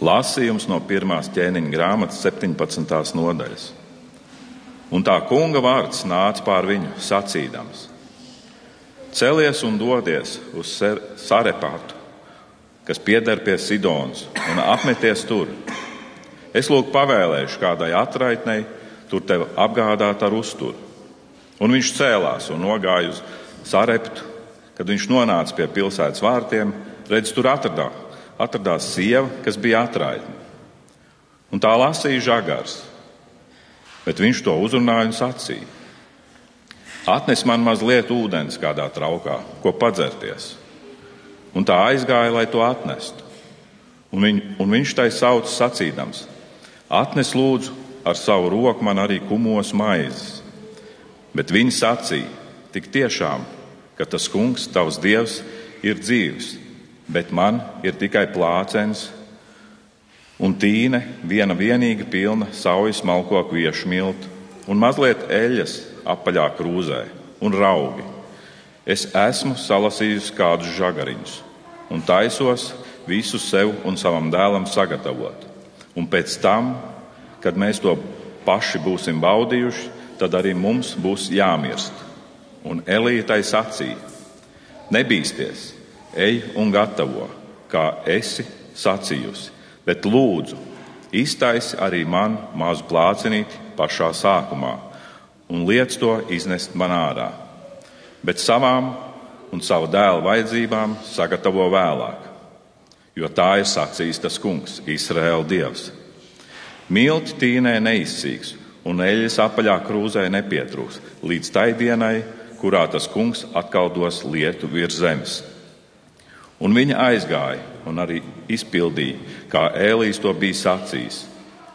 Lasījums no 1. ķēniņa grāmatas 17. nodaļas. Un tā kunga vārds nāca pār viņu, sacīdams: Celies un dodies uz Sarepātu, kas pieder pie Sidonas, un apmeties tur. Es lūk pavēlēšu kādai atraitnei tur tevi apgādāt ar uzturu. Un viņš cēlās un nogāja uz Sareptu. Kad viņš nonāca pie pilsētas vārtiem, redz, tur atradās sieva, kas bija atraitne. Un tā lasīja žagars, bet viņš to uzrunāja un sacīja: Atnes man mazliet ūdens kādā traukā, ko padzerties. Un tā aizgāja, lai to atnestu. Un viņš tai sauc sacīdams: Atnes lūdzu ar savu roku man arī kumos maizes. Bet viņi sacīja: Tik tiešām, ka tas kungs, tavs dievs, ir dzīvs, bet man ir tikai plācens un tīne, viena vienīga pilna saujas malkoku viešu miltu un mazliet eļas apaļā krūzē un raugi. Es esmu salasījusi kādus žagariņus un taisos visu sev un savam dēlam sagatavot. Un pēc tam, kad mēs to paši būsim baudījuši, tad arī mums būs jāmirst. Un Elija tai sacīja: Nebīsties, ej un gatavo, kā esi sacījusi, bet lūdzu, iztaisi arī man mazu plācenīti pašā sākumā un liec to iznest man ārā. Bet savām un savu dēlu vajadzībām sagatavo vēlāk, jo tā ir sacījis tas kungs, Izraēla dievs. Milti tīnē neizsīks un eļas apaļā krūzē nepietrūks līdz tai dienai, kurā tas kungs atkal dos lietu virs zemes. Un viņa aizgāja un arī izpildīja, kā Ēlijs to bija sacījis.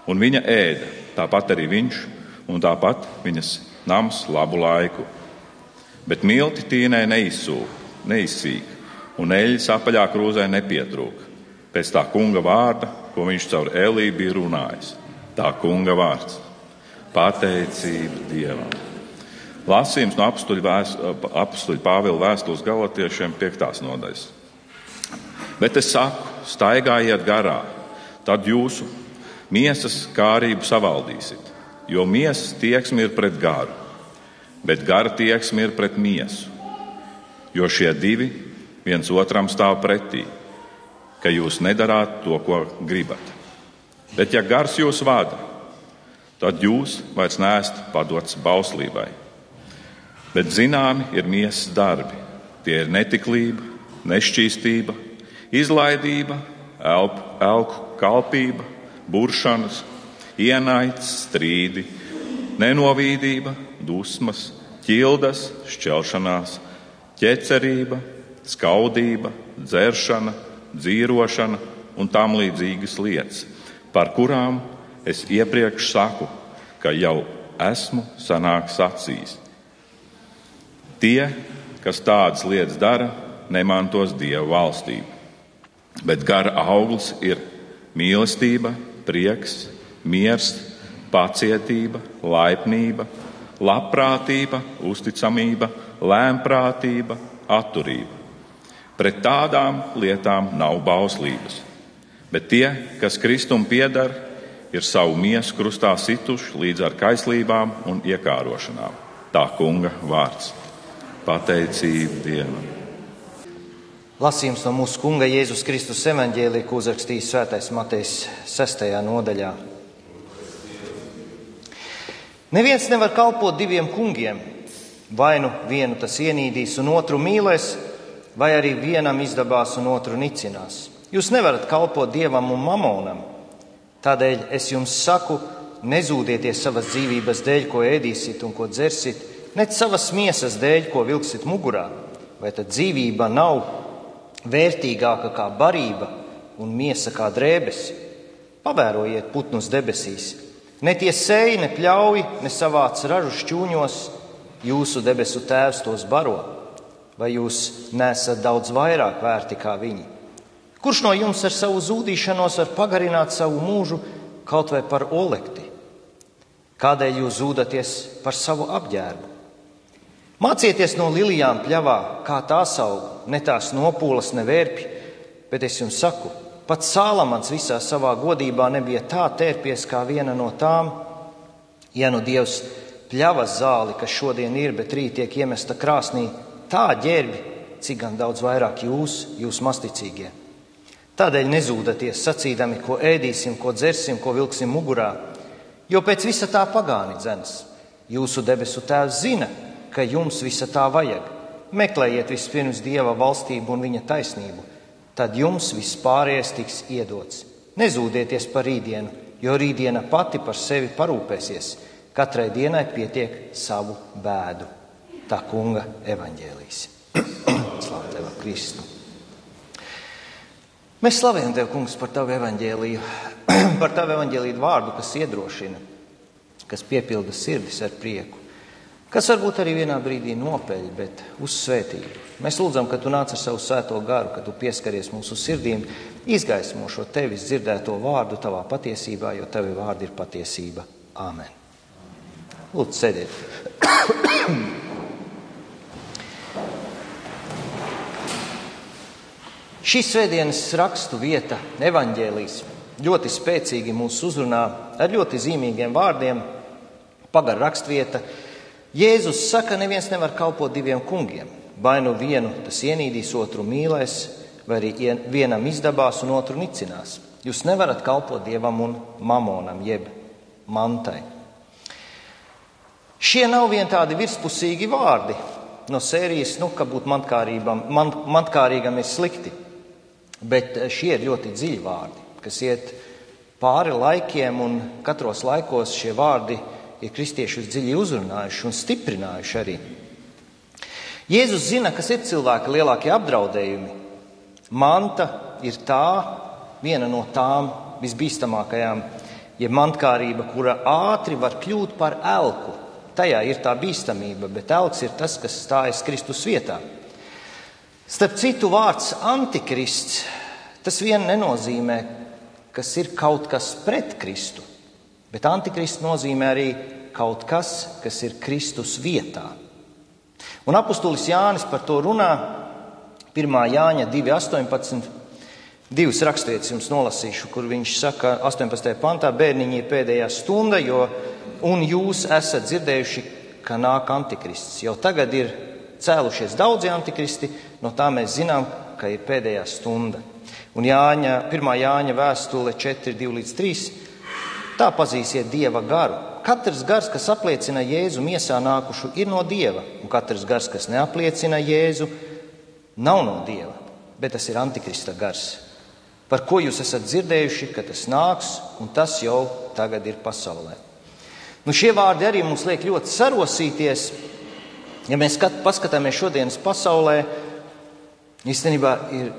Un viņa ēda, tāpat arī viņš, un tāpat viņas nams labu laiku. Bet milti tīnē neizsīk, un eļas apaļā krūzē nepietrūk. Pēc tā kunga vārda, ko viņš caur Ēliju bija runājis. Tā kunga vārds. Pateicība Dievam. Lasījums no apustuļa Pāvila vēstules Galatiešiem 5. nodaļas. Bet es saku, staigājiet garā, tad jūsu miesas kārību savaldīsit, jo miesas tieksme ir pret garu, bet gara tieksme ir pret miesu, jo šie divi viens otram stāv pretī, ka jūs nedarāt to, ko gribat. Bet ja gars jūs vada, tad jūs vairs neesat padots bauslībai. Bet zināmi ir miesas darbi. Tie ir netiklība, nešķīstība, izlaidība, elku kalpība, buršanas, ienaids, strīdi, nenovīdība, dusmas, ķildas, šķelšanās, ķecerība, skaudība, dzeršana, dzīrošana un tam līdzīgas lietas, par kurām es iepriekš saku, ka jau esmu sanāk sacījis. Tie, kas tādas lietas dara, nemantos Dieva valstību. Bet gara auglis ir mīlestība, prieks, miers, pacietība, laipnība, labprātība, uzticamība, lēnprātība, atturība. Pret tādām lietām nav bauslības. Bet tie, kas Kristum pieder, ir savu miesu krustā situši līdz ar kaislībām un iekārošanām. Tā kunga vārds. Pateicība Dievam. Lasījums no mūsu kunga Jēzus Kristus evaņģēlija, ko uzrakstījis svētais Matejs 6. nodaļā. Neviens nevar kalpot diviem kungiem. Vai nu vienu tas ienīdīs un otru mīlēs, vai arī vienam izdabās un otru nicinās. Jūs nevarat kalpot Dievam un mamonam. Tādēļ es jums saku, nezūdieties savas dzīvības dēļ, ko ēdīsit un ko dzersit, nec savas miesas dēļ, ko vilksit mugurā. Vai tad dzīvība nav vērtīgāka kā barība un miesa kā drēbes? Pavērojiet putnus debesīs. Ne tie sēj, ne pļauj, ne savāc ražu šķūņos, jūsu debesu tēvs tos baro. Vai jūs nesat daudz vairāk vērti kā viņi? Kurš no jums ar savu zūdīšanos var pagarināt savu mūžu kaut vai par olekti? Kādēļ jūs zūdaties par savu apģērbu? Mācieties no lilijām pļavā, kā tās aug, ne tās nopūlas, ne vērpji, bet es jums saku, Pats Sālamans visā savā godībā nebija tā tērpies kā viena no tām. Ja nu Dievs pļavas zāli, kas šodien ir, bet rīt tiek iemesta krāsnī, tā ģērbi, cik gan daudz vairāk jūs masticīgie. Tādēļ nezūdaties, sacīdami, ko ēdīsim, ko dzersim, ko vilksim mugurā, jo pēc visa tā pagāni dzenas. Jūsu debesu Tēvs zina, ka jums visa tā vajag. Meklējiet vispirms Dieva valstību un viņa taisnību, tad jums viss pārējais tiks iedots. Nezūdieties par rītdienu, jo rītdiena pati par sevi parūpēsies. Katrai dienai pietiek savu bēdu. Tā kunga evaņģēlijs. Slavu Tev, Kristu. Mēs slavējam Tev, kungs, par Tavu evaņģēliju, par Tavu evaņģēliju vārdu, kas iedrošina, kas piepilda sirdis ar prieku, kas varbūt arī vienā brīdī nopeļ, bet uz svētību. Mēs lūdzam, ka Tu nāc ar savu svēto garu, ka Tu pieskaries mūsu sirdīm, izgaismo šo Tevis dzirdēto vārdu Tavā patiesībā, jo Tavi vārdi ir patiesība. Āmen. Lūdzu, sēdiet. Šīs svētdienas rakstu vieta, evaņģēlijs, ļoti spēcīgi mūs uzrunā ar ļoti zīmīgiem vārdiem. Pagara rakstvieta. Jēzus saka, neviens nevar kalpot diviem kungiem. Vai nu vienu tas ienīdīs, otru mīlēs, vai arī vienam izdabās un otru nicinās. Jūs nevarat kalpot Dievam un mamonam, jeb mantai. Šie nav vien tādi virspusīgi vārdi no sērijas, ka būt mantkārīgam ir slikti. Bet šie ir ļoti dziļi vārdi, kas iet pāri laikiem, un katros laikos šie vārdi ir kristiešus dziļi uzrunājuši un stiprinājuši arī. Jēzus zina, kas ir cilvēka lielākie apdraudējumi. Manta ir viena no tām visbīstamākajām, jeb mantkārība, kura ātri var kļūt par elku. Tajā ir tā bīstamība, bet elks ir tas, kas stājas Kristus vietā. Starp citu, vārds antikrists, tas vien nenozīmē, kas ir kaut kas pret Kristu, bet antikrists nozīmē arī kaut kas, kas ir Kristus vietā. Un apustulis Jānis par to runā 1. Jāņa 2.18. Divas rakstvietas jums nolasīšu, kur viņš saka 18. pantā, bērniņi ir pēdējā stunda, un jūs esat dzirdējuši, ka nāk antikrists. Jau tagad ir cēlušies daudzi antikristi, no tā mēs zinām, ka ir pēdējā stunda. Un 1. Jāņa vēstule 4.2-3. Tā pazīsiet Dieva garu. Katrs gars, kas apliecina Jēzu miesā nākušu, ir no Dieva, un katrs gars, kas neapliecina Jēzu, nav no Dieva, bet tas ir antikrista gars, par ko jūs esat dzirdējuši, ka tas nāks, un tas jau tagad ir pasaulē. Šie vārdi arī mums liek ļoti sarosīties. Ja mēs paskatāmies šodienas pasaulē, īstenībā ir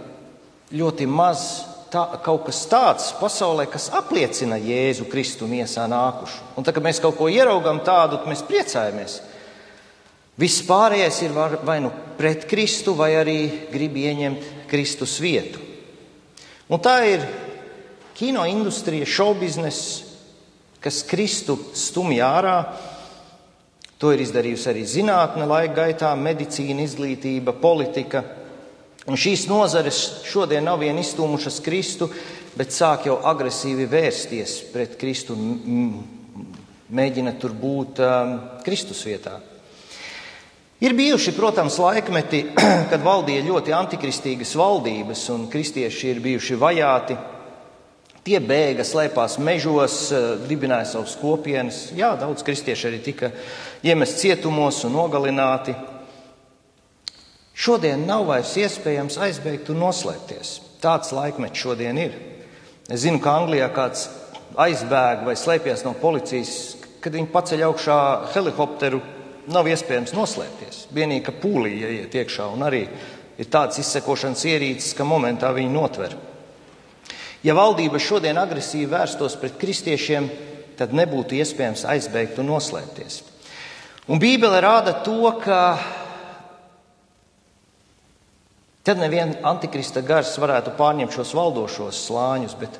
ļoti maz kaut kas tāds pasaulē, kas apliecina Jēzu Kristu miesā nākušu. Un tā, kad mēs kaut ko ieraugam tādu, mēs priecājamies. Viss pārējais ir vai nu pret Kristu, vai arī grib ieņemt Kristus vietu. Un tā ir kino industrija, šovbizness, kas Kristu stumj ārā. To ir izdarījusi arī zinātne laika gaitā, medicīna, izglītība, politika. Un šīs nozares šodien nav vien izstūmušas Kristu, bet sāk jau agresīvi vērsties pret Kristu un mēģina tur būt Kristus vietā. Ir bijuši, protams, laikmeti, kad valdīja ļoti antikristīgas valdības un kristieši ir bijuši vajāti. Tie bēga, slēpās mežos, dibināja savus kopienas. Jā, daudz kristieši arī tika iemest cietumos un nogalināti. Šodien nav vairs iespējams aizbēgt un noslēpties. Tāds laikmets šodien ir. Es zinu, ka Anglijā kāds aizbēg vai slēpjas no policijas, kad viņi paceļ augšā helikopteru, nav iespējams noslēpties. Vienīgi, ka pūlī ieiet iekšā, un arī ir tāds izsekošanas ierīces, ka momentā viņi notver. Ja valdība šodien agresīvi vērstos pret kristiešiem, tad nebūtu iespējams aizbēgt un noslēpties. Un Bībele rāda to, ka tad nevien antikrista gars varētu pārņemt šos valdošos slāņus, bet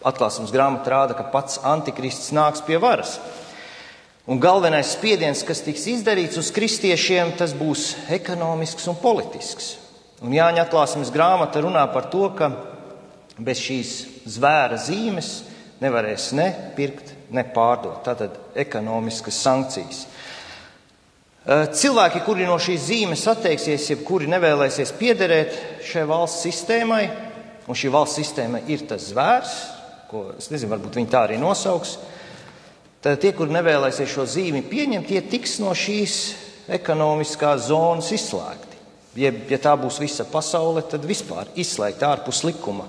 atklāsmes grāmata rāda, ka pats antikrists nāks pie varas. Un galvenais spiediens, kas tiks izdarīts uz kristiešiem, tas būs ekonomisks un politisks. Un Jāņa atklāsmes grāmata runā par to, ka bez šīs zvēra zīmes nevarēs ne pirkt, ne pārdot. Tātad ekonomiskas sankcijas. Cilvēki, kuri no šīs zīmes atteiksies, jeb kuri nevēlēsies piederēt šai valsts sistēmai, un šī valsts sistēma ir tas zvērs, ko, es nezinu, varbūt viņi tā arī nosauks, tad tie, kuri nevēlēsies šo zīmi pieņemt, tie tiks no šīs ekonomiskās zonas izslēgti. Ja tā būs visa pasaule, tad vispār izslēgti ārpus likuma.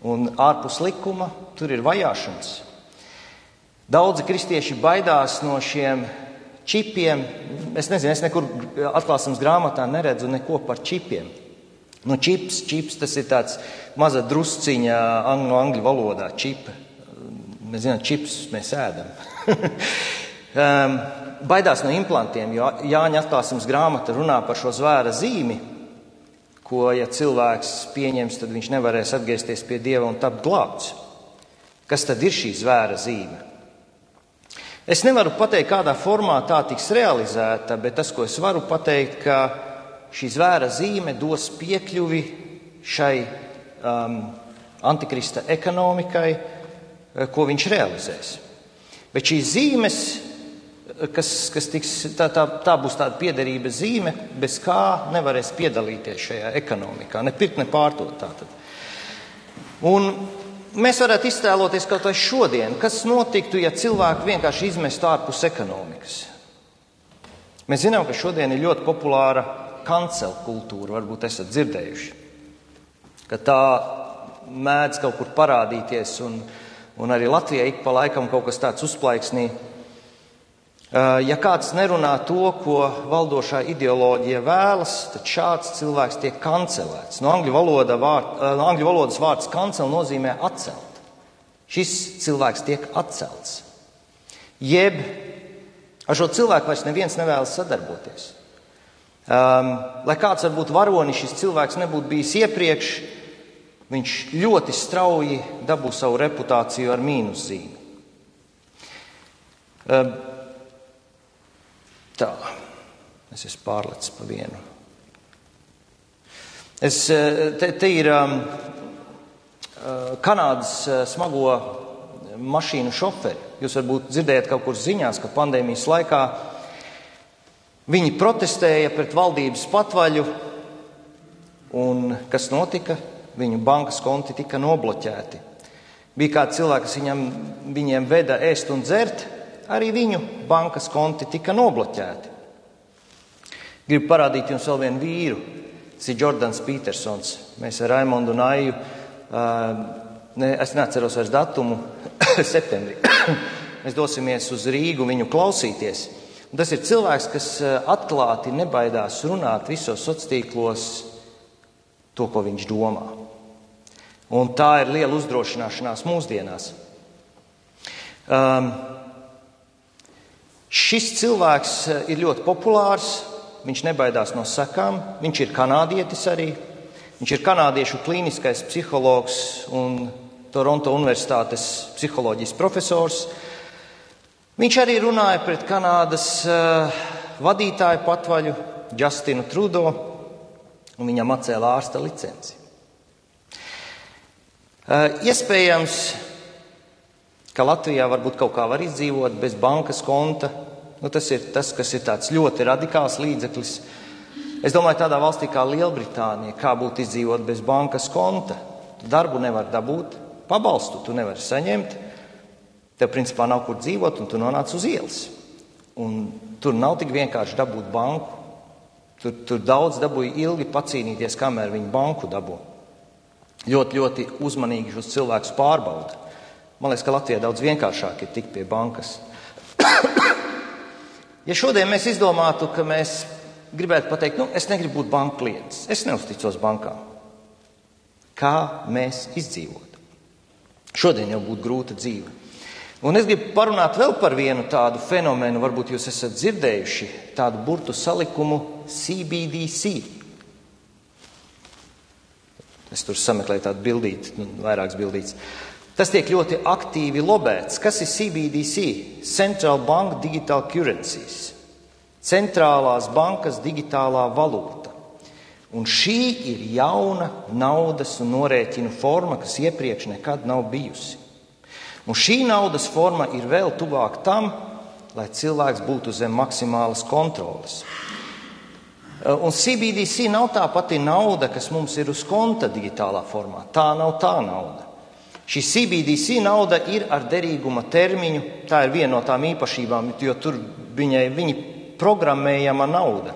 Un ārpus likuma tur ir vajāšanas. Daudzi kristieši baidās no šiem čipiem. Es nezinu, es nekur atklāsmes grāmatā neredzu neko par čipiem. No čips, tas ir tāds maza drusciņa no angļu valodā, čipa. Mēs zinām, čips mēs ēdam. Baidās no implantiem, jo Jāņa atklāsmes grāmata runā par šo zvēra zīmi, ko, ja cilvēks pieņems, tad viņš nevarēs atgriezties pie Dieva un tapt glābts. Kas tad ir šī zvēra zīme? Es nevaru pateikt, kādā formā tā tiks realizēta, bet tas, ko es varu pateikt, ka šī zvēra zīme dos piekļuvi šai antikrista ekonomikai, ko viņš realizēs. Bet šīs zīmes, kas tiks, tā būs tāda piederības zīme, bez kā nevarēs piedalīties šajā ekonomikā, ne pirkt, ne pārdot tātad. Un mēs varētu iztēloties kaut vai šodien, kas notiktu, ja cilvēki vienkārši izmestu ārpus ekonomikas. Mēs zinām, ka šodien ir ļoti populāra cancel kultūra, varbūt esat dzirdējuši, ka tā mēdz kaut kur parādīties, un arī Latvijā ik pa laikam kaut kas tāds uzplaiksnī. Ja kāds nerunā to, ko valdošā ideoloģija vēlas, tad šāds cilvēks tiek kancelēts. No angļu valodas vārds cancel nozīmē atcelt. Šis cilvēks tiek atcelts. Jeb ar šo cilvēku vairs neviens nevēlas sadarboties. Lai kāds varbūt varonis šis cilvēks nebūtu bijis iepriekš, viņš ļoti strauji dabū savu reputāciju ar mīnuszīmi. Tā, es esmu pārlecis pa vienu. Te ir Kanādas smago mašīnu šoferi. Jūs varbūt dzirdējat kaut kur ziņās, ka pandēmijas laikā viņi protestēja pret valdības patvaļu, un kas notika? Viņu bankas konti tika nobloķēti. Bija kādi cilvēki, kas viņiem veda ēst un dzert, arī viņu bankas konti tika nobloķēti. Gribu parādīt jums vēl vienu vīru. Tas ir Jordans Petersons. Mēs ar Raimondu un Aiju, es neatceros vairs datumu, septembrī. Mēs dosimies uz Rīgu viņu klausīties. Un tas ir cilvēks, kas atklāti nebaidās runāt visos sociālos to, ko viņš domā. Un tā ir liela uzdrošināšanās mūsdienās. Šis cilvēks ir ļoti populārs, viņš nebaidās no sekām, viņš ir kanādietis arī. Viņš ir kanādiešu klīniskais psihologs un Toronto Universitātes psiholoģijas profesors. Viņš arī runāja pret Kanādas vadītāju patvaļu Justinu Trudo, un viņam atcēla ārsta licenci. Iespējams, ka Latvijā varbūt kaut kā var izdzīvot bez bankas konta. Tas ir tas, kas ir tāds ļoti radikāls līdzeklis. Es domāju, tādā valstī kā Lielbritānija, kā būtu izdzīvot bez bankas konta. Tu darbu nevar dabūt, pabalstu tu nevari saņemt, tev principā nav kur dzīvot, un tu nonāc uz ielas. Un tur nav tik vienkārši dabūt banku. Tur daudz dabūja ilgi pacīnīties, kamēr viņi banku dabū. Ļoti, ļoti uzmanīgi šos cilvēkus pārbauda. Man liekas, ka Latvijā daudz vienkāršāk ir tikt pie bankas. Ja šodien mēs izdomātu, ka mēs gribētu pateikt, es negribu būt banku klients, es neuzticos bankām. Kā mēs izdzīvotu? Šodien jau būtu grūta dzīve. Un es gribu parunāt vēl par vienu tādu fenomenu, varbūt jūs esat dzirdējuši tādu burtu salikumu CBDC. Es tur sameklēju tādu bildīti, vairākas bildītes. Tas tiek ļoti aktīvi lobēts. Kas ir CBDC? Central Bank Digital Currencies. Centrālās bankas digitālā valūta. Un šī ir jauna naudas un norēķinu forma, kas iepriekš nekad nav bijusi. Un šī naudas forma ir vēl tuvāk tam, lai cilvēks būtu zem maksimālas kontroles. Un CBDC nav tā pati nauda, kas mums ir uz konta digitālā formā. Tā nav tā nauda. Šī CBDC nauda ir ar derīguma termiņu. Tā ir viena no tām īpašībām, jo tur viņi programmējama nauda.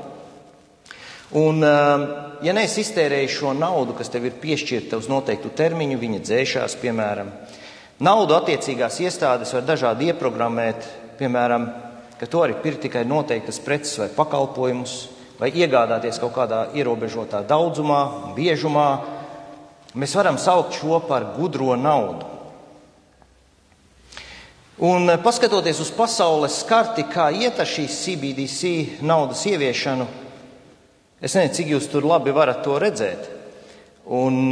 Un, ja neesi iztērējis šo naudu, kas tev ir piešķirta uz noteiktu termiņu, viņa dzēšās, piemēram. Naudu attiecīgās iestādes var dažādi ieprogrammēt, piemēram, ka to arī pirkt tikai noteiktas preces vai pakalpojumus, vai iegādāties kaut kādā ierobežotā daudzumā, biežumā. Mēs varam saukt šo par gudro naudu. Un paskatoties uz pasaules karti, kā iet ar šīs CBDC naudas ieviešanu, es nezinu, cik jūs tur labi varat to redzēt. Un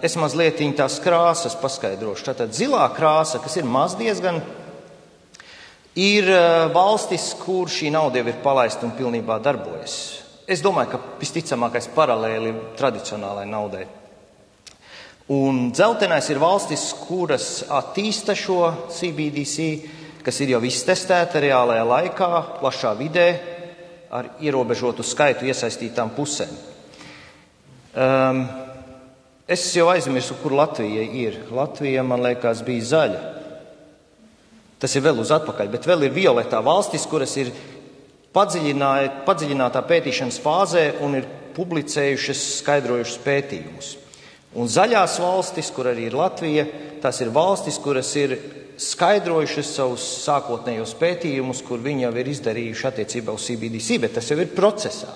es mazliet tās krāsas paskaidrošu. Tātad zilā krāsa, kas ir maz diezgan, ir valstis, kur šī nauda jau ir palaista un pilnībā darbojas. Es domāju, ka visticamākais paralēli tradicionālai naudai. Un dzeltenais ir valstis, kuras attīsta šo CBDC, kas ir jau iztestēta reālajā laikā, plašā vidē, ar ierobežotu skaitu iesaistītām pusēm. Es jau aizmirsu, kur Latvija ir. Latvija, man liekas, bija zaļa. Tas ir vēl uz atpakaļ, bet vēl ir violetā valstis, kuras ir padziļinātā pētīšanas fāzē un ir publicējušas, skaidrojušas pētījumus. Un zaļās valstis, kur arī ir Latvija, tās ir valstis, kuras ir skaidrojušas savus sākotnējos pētījumus, kur viņi jau ir izdarījuši attiecībā uz CBDC, bet tas jau ir procesā.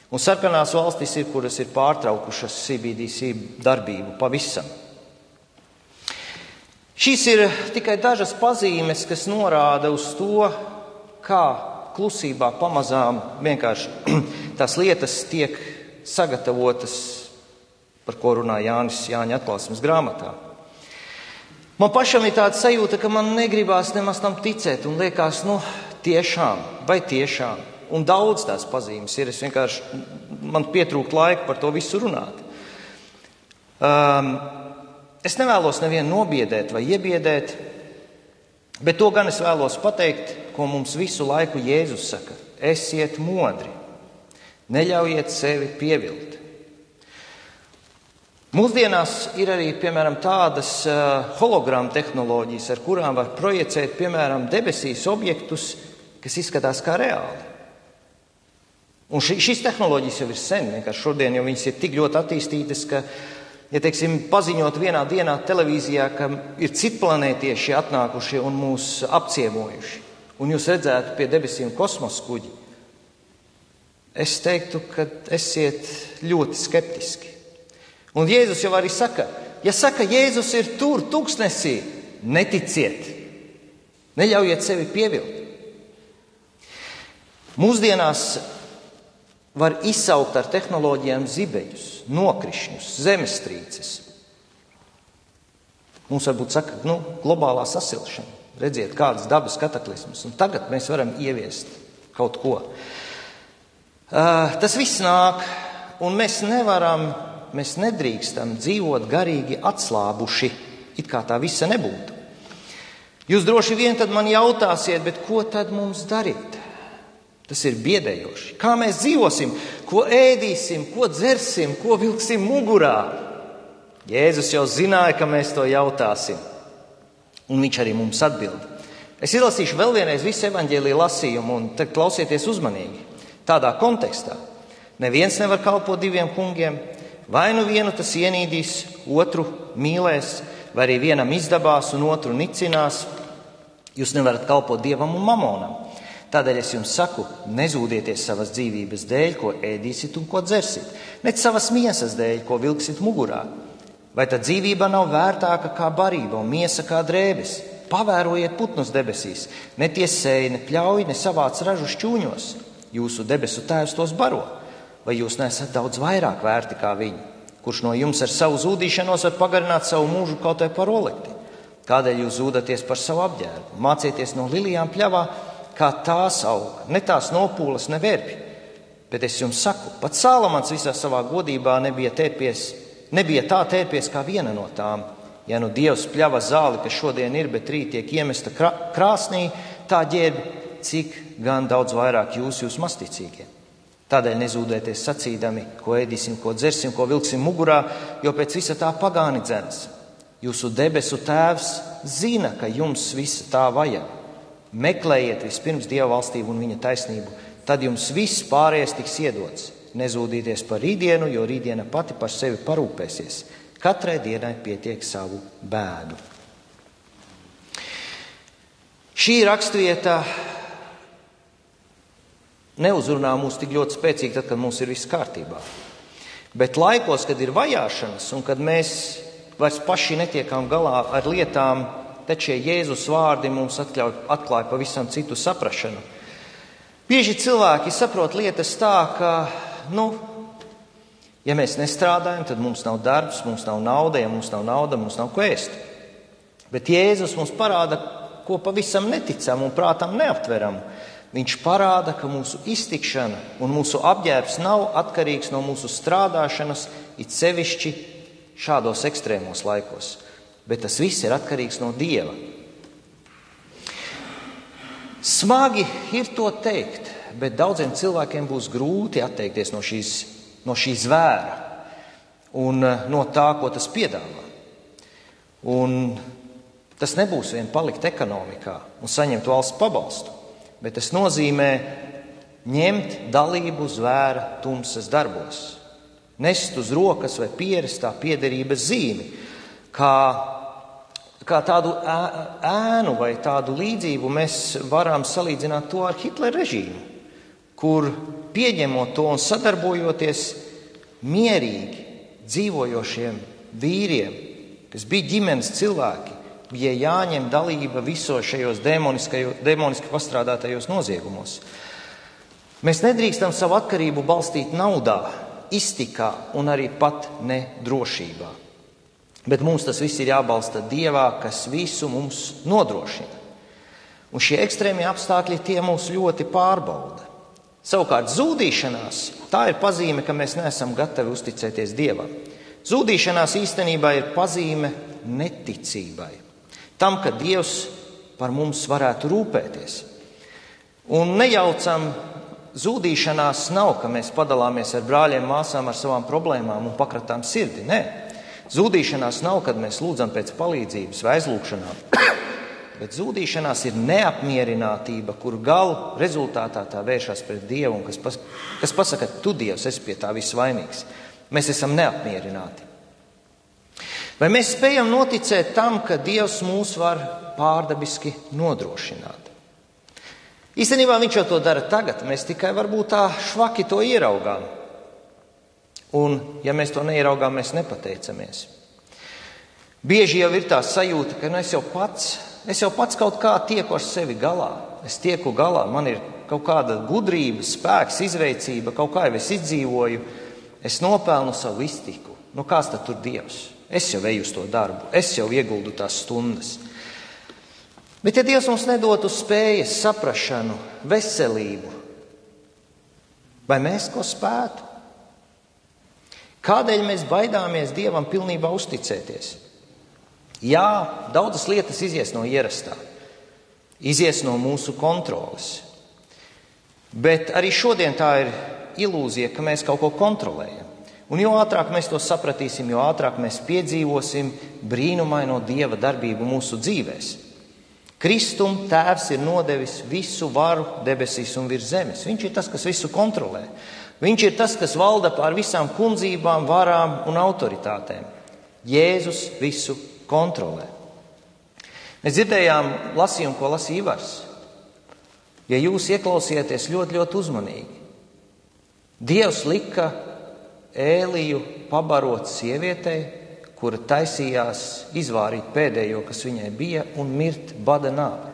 Un sarkanās valstis ir, kuras ir pārtraukušas CBDC darbību pavisam. Šīs ir tikai dažas pazīmes, kas norāda uz to, kā klusībā pamazām vienkārši tās lietas tiek sagatavotas, par ko runā Jāņa atklāsmes grāmatā. Man pašam ir tāda sajūta, ka man negribās nemaz tam ticēt un liekas, tiešām, vai tiešām. Un daudz tās pazīmes ir, man pietrūkt laika par to visu runāt. Es nevēlos nevienu nobiedēt vai iebiedēt, bet to gan es vēlos pateikt, ko mums visu laiku Jēzus saka. Esiet modri, neļaujiet sevi pievilt. Mūsdienās ir arī, piemēram, tādas hologramu tehnoloģijas, ar kurām var projicēt, piemēram, debesīs objektus, kas izskatās kā reāli. Un šīs tehnoloģijas jau ir sen, vienkārši šodien jau viņas ir tik ļoti attīstītas, ka, ja teiksim, paziņot vienā dienā televīzijā, ka ir citplanētieši atnākuši un mūs apciemojuši, un jūs redzētu pie debesīm kosmosa kuģi, es teiktu, ka esiet ļoti skeptiski. Un Jēzus jau arī saka, ja saka, Jēzus ir tur, tūkstnesī, neticiet, neļaujiet sevi pievilt. Mūsdienās var izsaukt ar tehnoloģijām zibeļus, nokrišņus, zemestrīces. Mums varbūt saka, globālā sasilšana, redziet, kādas dabas kataklizmas, un tagad mēs varam ieviest kaut ko. Tas viss nāk, un mēs nedrīkstam dzīvot garīgi atslābuši, it kā tā visa nebūtu. Jūs droši vien tad man jautāsiet, bet ko tad mums darīt? Tas ir biedējoši. Kā mēs dzīvosim, ko ēdīsim, ko dzersim, ko vilksim mugurā? Jēzus jau zināja, ka mēs to jautāsim, un viņš arī mums atbild. Es izlasīšu vēl vienreiz visu evaņģēlija lasījumu, un tad klausieties uzmanīgi. Tādā kontekstā neviens nevar kalpot diviem kungiem. Vai nu vienu tas ienīdīs, otru mīlēs, vai arī vienam izdabās un otru nicinās. Jūs nevarat kalpot dievam un mamonam. Tādēļ es jums saku, nezūdieties savas dzīvības dēļ, ko ēdīsit un ko dzersit, nec savas miesas dēļ, ko vilksit mugurā. Vai tad dzīvība nav vērtāka kā barība un miesa kā drēbes? Pavērojiet putnus debesīs, ne tie sēj, ne pļauj, ne savāc ražu šķūņos. Jūsu debesu tēvs tos baro. Vai jūs neesat daudz vairāk vērti kā viņi, kurš no jums ar savu zūdīšanos var pagarināt savu mūžu kaut vai par olekti? Kādēļ jūs zūdaties par savu apģērbu? Mācieties no lilijām pļavā, kā tās auga, ne tās nopūlas, ne verbi. Bet es jums saku, pat Salamans visā savā godībā nebija tā tērpies kā viena no tām. Ja nu Dievs pļava zāli, kas šodien ir, bet rīt tiek iemesta krāsnī, tā ģērb, cik gan daudz vairāk jūs masticīgie. Tādēļ nezūdēties sacīdami, ko ēdīsim, ko dzersim, ko vilksim mugurā, jo pēc visa tā pagāni dzenas. Jūsu debesu tēvs zina, ka jums visa tā vajag. Meklējiet vispirms Dieva valstību un viņa taisnību, tad jums viss pārējais tiks iedots. Nezūdīties par rītdienu, jo rītdiena pati par sevi parūpēsies. Katrai dienai pietiek savu bēdu. Šī rakstvieta neuzrunā mūs tik ļoti spēcīgi, tad, kad mums ir viss kārtībā. Bet laikos, kad ir vajāšanas un kad mēs vairs paši netiekam galā ar lietām, tad šie Jēzus vārdi mums atklāja pavisam citu saprašanu. Bieži cilvēki saprot lietas tā, ka, ja mēs nestrādājam, tad mums nav darbs, mums nav nauda, ja mums nav nauda, mums nav ko ēst. Bet Jēzus mums parāda, ko pavisam neticam un prātam neaptveram. Viņš parāda, ka mūsu iztikšana un mūsu apģērbs nav atkarīgs no mūsu strādāšanas, it sevišķi šādos ekstrēmos laikos. Bet tas viss ir atkarīgs no Dieva. Smagi ir to teikt, bet daudziem cilvēkiem būs grūti atteikties no šī zvēra un no tā, ko tas piedāvā. Un tas nebūs vien palikt ekonomikā un saņemt valsts pabalstu, bet tas nozīmē ņemt dalību zvēra tumsas darbos, nest uz rokas vai pierist tā piederības zīmi, kā tādu ēnu vai tādu līdzību mēs varam salīdzināt to ar Hitlera režīmu, kur pieņemot to un sadarbojoties mierīgi dzīvojošiem vīriem, kas bija ģimenes cilvēki, bija jāņem dalība visos šajos demoniski pastrādātajos noziegumos. Mēs nedrīkstam savu atkarību balstīt naudā, iztikā un arī pat ne drošībā. Bet mums tas viss ir jābalsta Dievā, kas visu mums nodrošina. Un šie ekstrēmie apstākļi tie mūs ļoti pārbauda. Savukārt zūdīšanās, tā ir pazīme, ka mēs neesam gatavi uzticēties Dievam. Zūdīšanās īstenībā ir pazīme neticībai. Tam, ka Dievs par mums varētu rūpēties. Un nejaucam, zūdīšanās nav, ka mēs padalāmies ar brāļiem, māsām ar savām problēmām un pakratām sirdi. Nē. Zūdīšanās nav, kad mēs lūdzam pēc palīdzības vai aizlūgšanām, bet zūdīšanās ir neapmierinātība, kur galu rezultātā tā vēršas pret Dievu un kas pasaka, tu Dievs esi pie tā viss vainīgs. Mēs esam neapmierināti. Vai mēs spējam noticēt tam, ka Dievs mūs var pārdabiski nodrošināt? Īstenībā viņš jau to dara tagad, mēs tikai varbūt tā švaki to ieraugām. Un, ja mēs to neieraugām, mēs nepateicamies. Bieži jau ir tā sajūta, ka es jau pats kaut kā tieku ar sevi galā. Es tieku galā, man ir kaut kāda gudrība, spēks, izveicība, kaut kā jau es izdzīvoju. Es nopelnu savu iztiku. Kāds tad tur Dievs? Es jau eju uz to darbu, es jau ieguldu tās stundas. Bet ja Dievs mums nedotu spējas, saprašanu, veselību, vai mēs ko spētu? Kādēļ mēs baidāmies Dievam pilnībā uzticēties? Jā, daudzas lietas izies no ierastā, izies no mūsu kontroles. Bet arī šodien tā ir ilūzija, ka mēs kaut ko kontrolējam. Un jo ātrāk mēs to sapratīsim, jo ātrāk mēs piedzīvosim brīnumaino Dieva darbību mūsu dzīvēs. Kristum Tēvs ir nodevis visu varu debesīs un virs zemes. Viņš ir tas, kas visu kontrolē. Viņš ir tas, kas valda pār visām kundzībām, varām un autoritātēm. Jēzus visu kontrolē. Mēs dzirdējām lasījumu, ko lasīja Ivars. Ja jūs ieklausieties ļoti, ļoti uzmanīgi, Dievs lika Ēliju pabarot sievietei, kura taisījās izvārīt pēdējo, kas viņai bija, un mirt bada nāvi.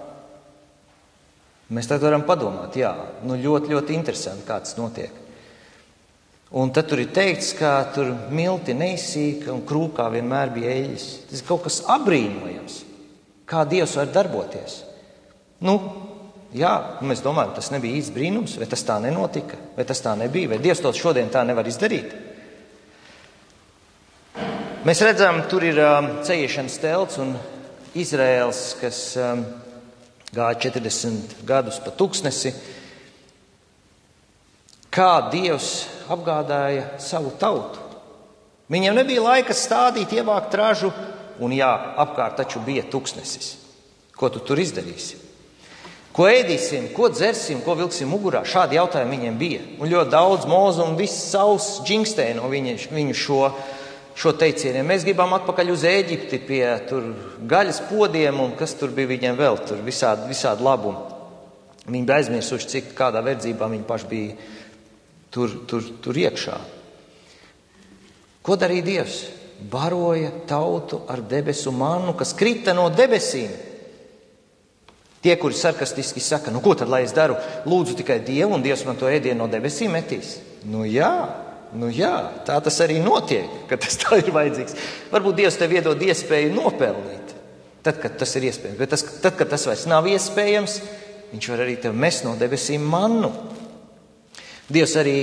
Mēs tad varam padomāt, ļoti, ļoti interesanti, kā tas notiek. Un tad tur ir teikts, ka tur milti neizsīka un krūkā vienmēr bija eļļas. Tas ir kaut kas apbrīnojams, kā Dievs var darboties. Jā, mēs domājam, tas nebija īsts brīnums, vai tas tā nenotika, vai tas tā nebija, vai Dievs to šodien tā nevar izdarīt. Mēs redzam, tur ir ceļiešanas telts un Izraēls, kas gāja 40 gadus pa tuksnesi, kā Dievs apgādāja savu tautu. Viņiem nebija laika stādīt, ievākt ražu, un jā, apkārt taču bija tuksnesis. Ko tu tur izdarīsi? Ko ēdīsim, ko dzersim, ko vilksim mugurā? Šādi jautājumi viņiem bija. Un ļoti daudz Mozu un viss savs džingstēja no viņu šo teicieniem. Mēs gribam atpakaļ uz Ēģipti pie tur gaļas podiem un kas tur bija viņiem vēl, tur visādi labumi. Viņi bija aizmirsuši, cik kādā verdzībā viņi paši bija tur iekšā. Ko darīja Dievs? Baroja tautu ar debesu mannu, kas krita no debesīm. Tie, kuri sarkastiski saka, ko tad lai es daru? Lūdzu tikai Dievu, un Dievs man to ēdienu no debesīm metīs. Nu jā, tā tas arī notiek, ka tas tā ir vajadzīgs. Varbūt Dievs tev iedod iespēju nopelnīt, tad, kad tas ir iespējams. Bet tad, kad tas vairs nav iespējams, viņš var arī tev mest no debesīm mannu. Dievs arī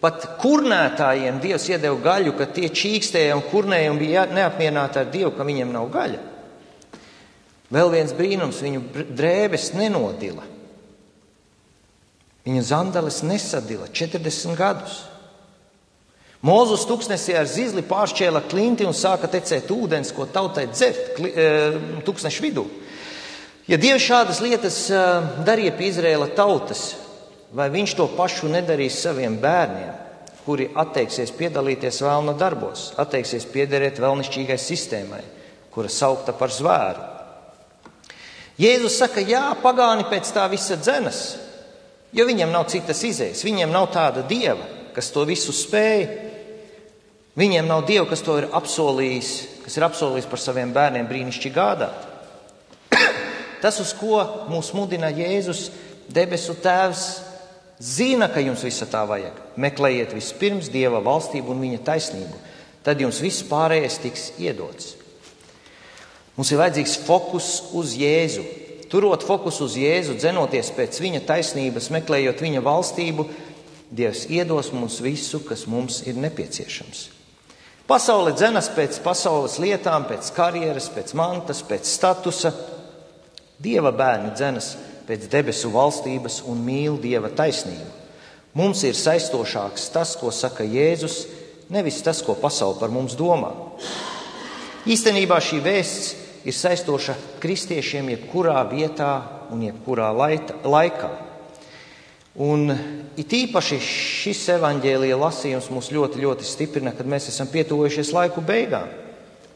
pat kurnētājiem Dievs iedeva gaļu, ka tie čīkstēja un kurnēja un bija neapmierināti ar Dievu, ka viņiem nav gaļa. Vēl viens brīnums, viņu drēbes nenodila. Viņu zandeles nesadila 40 gadus. Mozus tuksnesī ar zizli pāršķēla klinti un sāka tecēt ūdens, ko tautai dzert tuksnešu vidū. Ja Dievs šādas lietas darīja pie Izraēla tautas, vai viņš to pašu nedarīs saviem bērniem, kuri atteiksies piedalīties vēlna darbos, atteiksies piederēt vēlnišķīgai sistēmai, kura saukta par zvēru? Jēzus saka, jā, pagāni pēc tā visa dzenas, jo viņiem nav citas izējas, viņiem nav tāda Dieva, kas to visu spēj. Viņiem nav Dieva, kas to ir apsolījis par saviem bērniem brīnišķīgi gādāt. Tas, uz ko mūs mudina Jēzus, debesu Tēvs, zina, ka jums visa tā vajag. Meklējiet vispirms Dieva valstību un viņa taisnību, tad jums viss pārējais tiks iedots. Mums ir vajadzīgs fokus uz Jēzu. Turot fokusu uz Jēzu, dzenoties pēc viņa taisnības, meklējot viņa valstību, Dievs iedos mums visu, kas mums ir nepieciešams. Pasaule dzenas pēc pasaules lietām, pēc karjeras, pēc mantas, pēc statusa. Dieva bērni dzenas pēc debesu valstības un mīl Dieva taisnību. Mums ir saistošāks tas, ko saka Jēzus, nevis tas, ko pasaule par mums domā. Īstenībā šī vēsts ir saistoša kristiešiem jebkurā vietā un jebkurā laikā. Un it īpaši šis evaņģēlija lasījums mūs ļoti, ļoti stiprina, kad mēs esam pietuvojušies laiku beigām.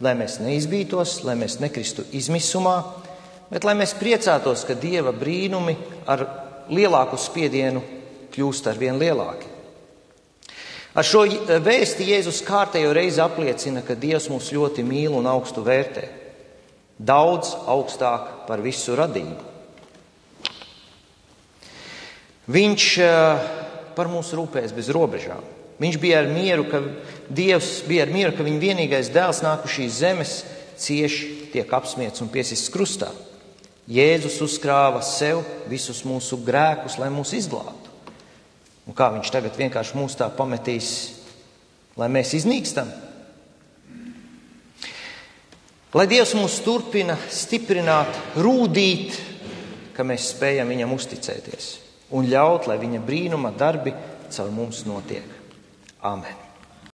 Lai mēs neizbītos, lai mēs nekristu izmisumā, bet lai mēs priecātos, ka Dieva brīnumi ar lielāku spiedienu kļūst ar vien lielāki. Ar šo vēsti Jēzus kārtējo reizi apliecina, ka Dievs mūs ļoti mīl un augstu vērtē. Daudz augstāk par visu radību. Viņš par mums rūpēs bez robežām. Viņš bija ar mieru, Dievs bija ar mieru, ka viņa vienīgais dēls nāk uz šīs zemes, cieši tiek apsmiets un piesists krustā. Jēzus uzkrāva sev visus mūsu grēkus, lai mūs izglābtu. Un kā viņš tagad vienkārši mūs tā pametīs, lai mēs iznīkstam? Lai Dievs mūs turpina stiprināt, rūdīt, ka mēs spējam viņam uzticēties un ļaut, lai viņa brīnuma darbi caur mums notiek. Āmen.